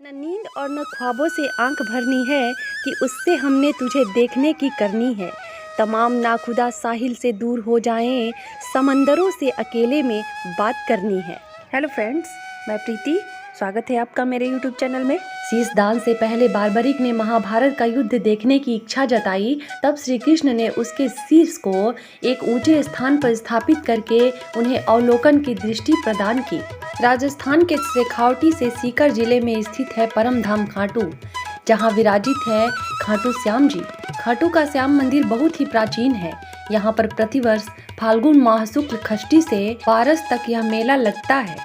न नींद और न ख्वाबों से आंख भरनी है कि उससे हमने तुझे देखने की करनी है। तमाम नाखुदा साहिल से दूर हो जाएं, समंदरों से अकेले में बात करनी है। हेलो फ्रेंड्स, मैं प्रीति, स्वागत है आपका मेरे यूट्यूब चैनल में। शीश दान से पहले बार्बरिक ने महाभारत का युद्ध देखने की इच्छा जताई। तब श्री कृष्ण ने उसके शीश को एक ऊंचे स्थान पर स्थापित करके उन्हें अवलोकन की दृष्टि प्रदान की। राजस्थान के शेखावटी से सीकर जिले में स्थित है परम धाम खाटू, जहाँ विराजित है खाटू श्याम जी। खाटू का श्याम मंदिर बहुत ही प्राचीन है। यहाँ पर प्रतिवर्ष फाल्गुन माह शुक्ल षष्ठी से पारस तक यह मेला लगता है।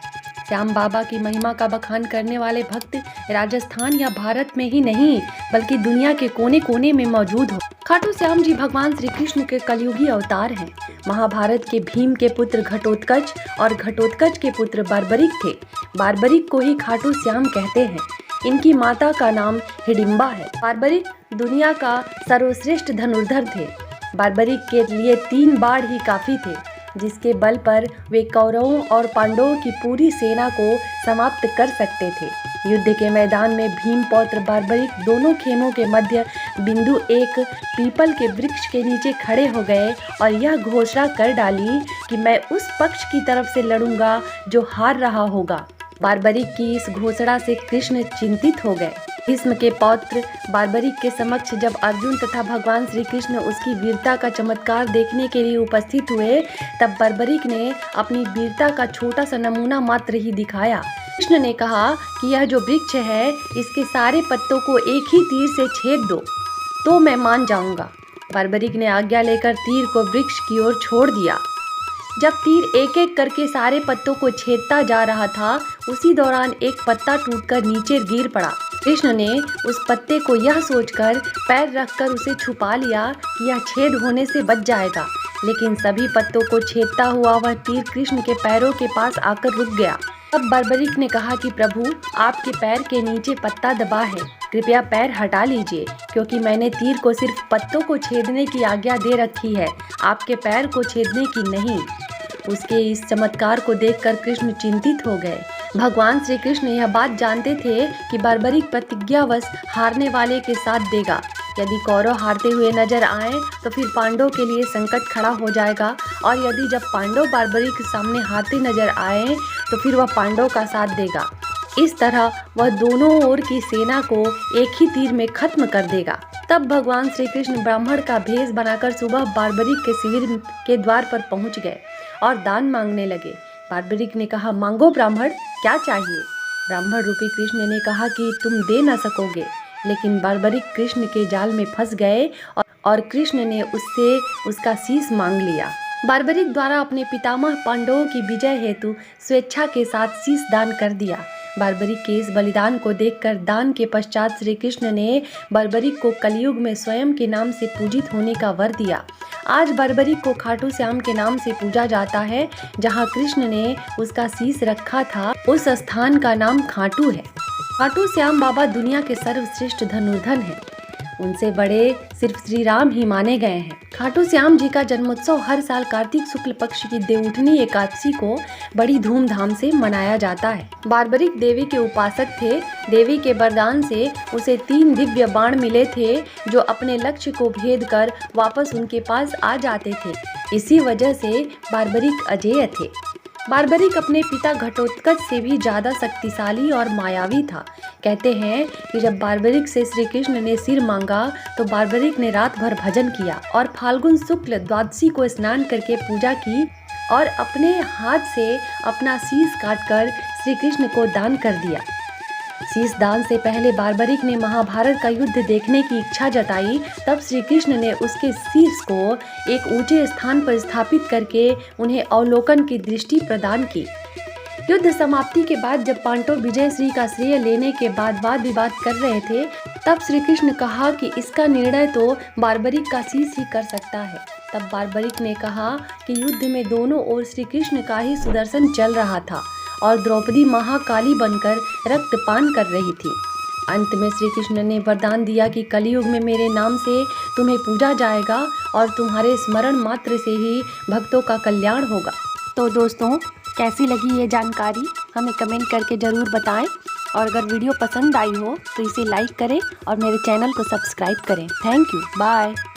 श्याम बाबा की महिमा का बखान करने वाले भक्त राजस्थान या भारत में ही नहीं बल्कि दुनिया के कोने कोने में मौजूद हो। खाटू श्याम जी भगवान श्री कृष्ण के कलयुगी अवतार हैं। महाभारत के भीम के पुत्र घटोत्कच और घटोत्कच के पुत्र बार्बरिक थे। बार्बरिक को ही खाटू श्याम कहते हैं। इनकी माता का नाम हिडिंबा है। बार्बरिक दुनिया का सर्वश्रेष्ठ धनुर्धर थे। बार्बरिक के लिए 3 बाण ही काफी थे, जिसके बल पर वे कौरवों और पांडवों की पूरी सेना को समाप्त कर सकते थे। युद्ध के मैदान में भीम पौत्र बार्बरिक दोनों खेमों के मध्य बिंदु एक पीपल के वृक्ष के नीचे खड़े हो गए और यह घोषणा कर डाली कि मैं उस पक्ष की तरफ से लड़ूंगा जो हार रहा होगा। बार्बरिक की इस घोषणा से कृष्ण चिंतित हो गए। भीष्म के पौत्र बार्बरिक के समक्ष जब अर्जुन तथा भगवान श्री कृष्ण उसकी वीरता का चमत्कार देखने के लिए उपस्थित हुए, तब बार्बरिक ने अपनी वीरता का छोटा सा नमूना मात्र ही दिखाया। कृष्ण ने कहा कि यह जो वृक्ष है, इसके सारे पत्तों को एक ही तीर से छेद दो तो मैं मान जाऊंगा। बार्बरिक ने आज्ञा लेकर तीर को वृक्ष की ओर छोड़ दिया। जब तीर एक एक करके सारे पत्तों को छेदता जा रहा था, उसी दौरान एक पत्ता टूटकर नीचे गिर पड़ा। कृष्ण ने उस पत्ते को यह सोचकर पैर रखकर उसे छुपा लिया कि यह छेद होने से बच जाएगा, लेकिन सभी पत्तों को छेदता हुआ वह तीर कृष्ण के पैरों के पास आकर रुक गया। तब बार्बरिक ने कहा कि प्रभु, आपके पैर के नीचे पत्ता दबा है, कृपया पैर हटा लीजिए, क्योंकि मैंने तीर को सिर्फ पत्तों को छेदने की आज्ञा दे रखी है, आपके पैर को छेदने की नहीं। उसके इस चमत्कार को देखकर कृष्ण चिंतित हो गए। भगवान श्री कृष्ण यह बात जानते थे कि बार्बरिक प्रतिज्ञावश हारने वाले के साथ देगा। यदि कौरव हारते हुए नजर आए तो फिर पांडवों के लिए संकट खड़ा हो जाएगा, और यदि जब पांडव बार्बरिक के सामने हारते नजर आए तो फिर वह पांडवों का साथ देगा। इस तरह वह दोनों ओर की सेना को एक ही तीर में खत्म कर देगा। तब भगवान श्री कृष्ण ब्राह्मण का भेष बनाकर सुबह बार्बरिक के शिविर के द्वार पर पहुंच गए और दान मांगने लगे। बार्बरिक ने कहा, मांगो ब्राह्मण, क्या चाहिए? ब्राह्मण रूपी कृष्ण ने कहा कि तुम दे न सकोगे, लेकिन बार्बरिक कृष्ण के जाल में फंस गए और कृष्ण ने उससे उसका शीश मांग लिया। बार्बरिक द्वारा अपने पितामह पांडवों की विजय हेतु स्वेच्छा के साथ शीश दान कर दिया। बार्बरिक के इस बलिदान को देखकर दान के पश्चात श्री कृष्ण ने बार्बरिक को कलयुग में स्वयं के नाम से पूजित होने का वर दिया। आज बार्बरिक को खाटू श्याम के नाम से पूजा जाता है। जहाँ कृष्ण ने उसका शीश रखा था, उस स्थान का नाम खाटू है। खाटू श्याम बाबा दुनिया के सर्वश्रेष्ठ धनुर्धर हैं। उनसे बड़े सिर्फ श्री राम ही माने गए हैं। खाटू श्याम जी का जन्मोत्सव हर साल कार्तिक शुक्ल पक्ष की देवउठनी एकादशी को बड़ी धूमधाम से मनाया जाता है। बार्बरिक देवी के उपासक थे। देवी के वरदान से उसे 3 दिव्य बाण मिले थे, जो अपने लक्ष्य को भेद कर वापस उनके पास आ जाते थे। इसी वजह से बार्बरिक अजेय थे। बार्बरिक अपने पिता घटोत्कच से भी ज्यादा शक्तिशाली और मायावी था। कहते हैं कि जब बार्बरिक से श्री कृष्ण ने सिर मांगा तो बार्बरिक ने रात भर भजन किया और फाल्गुन शुक्ल द्वादशी को स्नान करके पूजा की और अपने हाथ से अपना शीश काटकर श्री कृष्ण को दान कर दिया। शीश दान से पहले बार्बरिक ने महाभारत का युद्ध देखने की इच्छा जताई। तब श्री कृष्ण ने उसके शीश को एक ऊंचे स्थान पर स्थापित करके उन्हें अवलोकन की दृष्टि प्रदान की। युद्ध समाप्ति के बाद जब पांडव विजय श्री का श्रेय लेने के बाद वाद विवाद कर रहे थे, तब श्री कृष्ण कहा कि इसका निर्णय तो बार्बरिक का शीश ही कर सकता है। तब बार्बरिक ने कहा कि युद्ध में दोनों ओर श्री कृष्ण का ही सुदर्शन चल रहा था और द्रौपदी महाकाली बनकर रक्तपान कर रही थी। अंत में श्री कृष्ण ने वरदान दिया कि कलयुग में मेरे नाम से तुम्हें पूजा जाएगा और तुम्हारे स्मरण मात्र से ही भक्तों का कल्याण होगा। तो दोस्तों, कैसी लगी ये जानकारी हमें कमेंट करके ज़रूर बताएं। और अगर वीडियो पसंद आई हो तो इसे लाइक करें और मेरे चैनल को सब्सक्राइब करें। Thank you, bye.